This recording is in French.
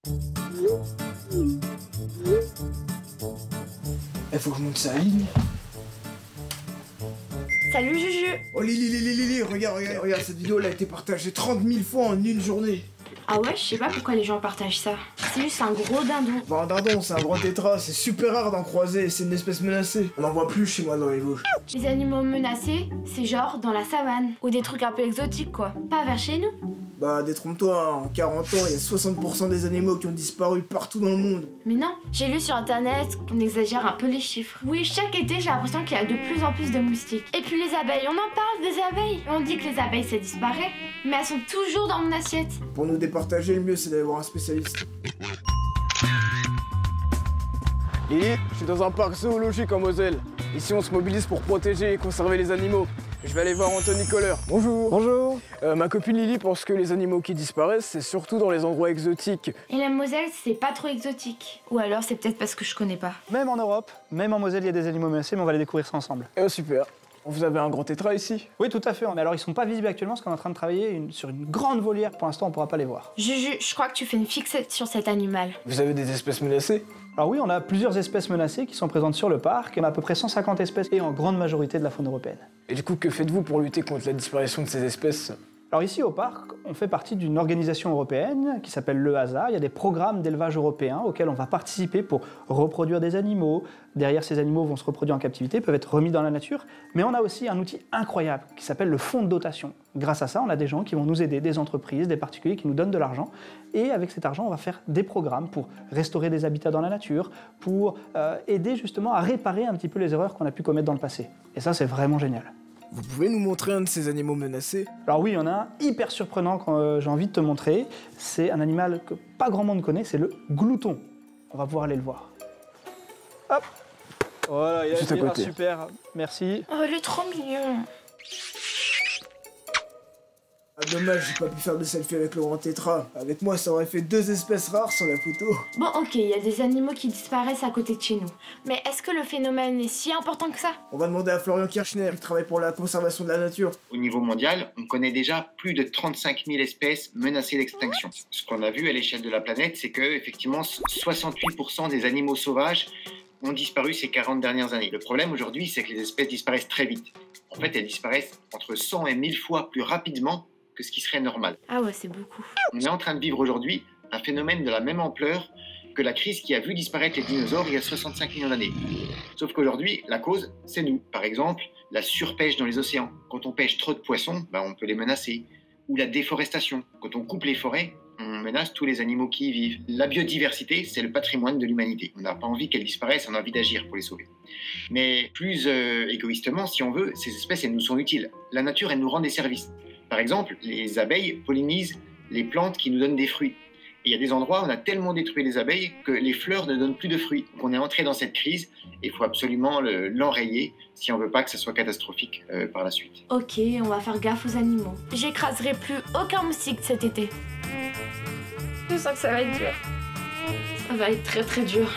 Faut que je monte ça à Lily. Salut Juju. Oh Lily, regarde, cette vidéo elle a été partagée 30 000 fois en une journée. Ah ouais, je sais pas pourquoi les gens partagent ça. C'est juste un gros dindon. Bah un dindon, c'est un grand tétra, c'est super rare d'en croiser, c'est une espèce menacée. On en voit plus chez moi dans les Vosges. Les animaux menacés, c'est genre dans la savane. Ou des trucs un peu exotiques quoi. Pas vers chez nous. Bah détrompe-toi, hein. En 40 ans, il y a 60% des animaux qui ont disparu partout dans le monde. Mais non, j'ai lu sur internet qu'on exagère un peu les chiffres. Oui, chaque été, j'ai l'impression qu'il y a de plus en plus de moustiques. Et puis les abeilles, on en parle des abeilles. On dit que les abeilles ça disparaît, mais elles sont toujours dans mon assiette. Pour nous départager, le mieux c'est d'aller voir un spécialiste. Lily, je suis dans un parc zoologique en Moselle. Ici on se mobilise pour protéger et conserver les animaux. Je vais aller voir Anthony Kohler. Bonjour. Bonjour. Ma copine Lily pense que les animaux qui disparaissent, c'est surtout dans les endroits exotiques. Et la Moselle, c'est pas trop exotique. Ou alors c'est peut-être parce que je connais pas. Même en Europe, même en Moselle, il y a des animaux menacés, mais on va les découvrir ça ensemble. Oh super. Vous avez un grand tétra ici? Oui, tout à fait. Mais alors, ils sont pas visibles actuellement parce qu'on est en train de travailler sur une grande volière. Pour l'instant, on pourra pas les voir. Juju, je crois que tu fais une fixette sur cet animal. Vous avez des espèces menacées? Alors oui, on a plusieurs espèces menacées qui sont présentes sur le parc. On a à peu près 150 espèces et en grande majorité de la faune européenne. Et du coup, que faites-vous pour lutter contre la disparition de ces espèces? Alors ici au parc, on fait partie d'une organisation européenne qui s'appelle l'EASA. Il y a des programmes d'élevage européens auxquels on va participer pour reproduire des animaux. Derrière, ces animaux vont se reproduire en captivité, peuvent être remis dans la nature. Mais on a aussi un outil incroyable qui s'appelle le fonds de dotation. Grâce à ça, on a des gens qui vont nous aider, des entreprises, des particuliers qui nous donnent de l'argent. Et avec cet argent, on va faire des programmes pour restaurer des habitats dans la nature, pour aider justement à réparer un petit peu les erreurs qu'on a pu commettre dans le passé. Et ça, c'est vraiment génial. Vous pouvez nous montrer un de ces animaux menacés? Alors oui, il y en a un hyper surprenant que j'ai envie de te montrer. C'est un animal que pas grand monde connaît, c'est le glouton. On va pouvoir aller le voir. Hop. Voilà, il Juste à côté. Super, merci. Oh, il est trop mignon. Ah dommage, j'ai pas pu faire de selfie avec le grand tétra. Avec moi, ça aurait fait 2 espèces rares sur la photo. Bon, ok, il y a des animaux qui disparaissent à côté de chez nous. Mais est-ce que le phénomène est si important que ça? On va demander à Florian Kirchner, qui travaille pour la conservation de la nature. Au niveau mondial, on connaît déjà plus de 35 000 espèces menacées d'extinction. Ce qu'on a vu à l'échelle de la planète, c'est que effectivement 68% des animaux sauvages ont disparu ces 40 dernières années. Le problème aujourd'hui, c'est que les espèces disparaissent très vite. En fait, elles disparaissent entre 100 et 1000 fois plus rapidement que ce qui serait normal. Ah ouais, c'est beaucoup. On est en train de vivre aujourd'hui un phénomène de la même ampleur que la crise qui a vu disparaître les dinosaures il y a 65 millions d'années. Sauf qu'aujourd'hui, la cause, c'est nous. Par exemple, la surpêche dans les océans. Quand on pêche trop de poissons, on peut les menacer. Ou la déforestation. Quand on coupe les forêts, on menace tous les animaux qui y vivent. La biodiversité, c'est le patrimoine de l'humanité. On n'a pas envie qu'elle disparaisse, on a envie d'agir pour les sauver. Mais plus égoïstement, si on veut, ces espèces, elles nous sont utiles. La nature, elle nous rend des services. Par exemple, les abeilles pollinisent les plantes qui nous donnent des fruits. Et il y a des endroits où on a tellement détruit les abeilles que les fleurs ne donnent plus de fruits. Donc on est entré dans cette crise et il faut absolument l'enrayer si on veut pas que ça soit catastrophique par la suite. Ok, on va faire gaffe aux animaux. J'écraserai plus aucun moustique cet été. Je sens que ça va être dur. Ça va être très très dur.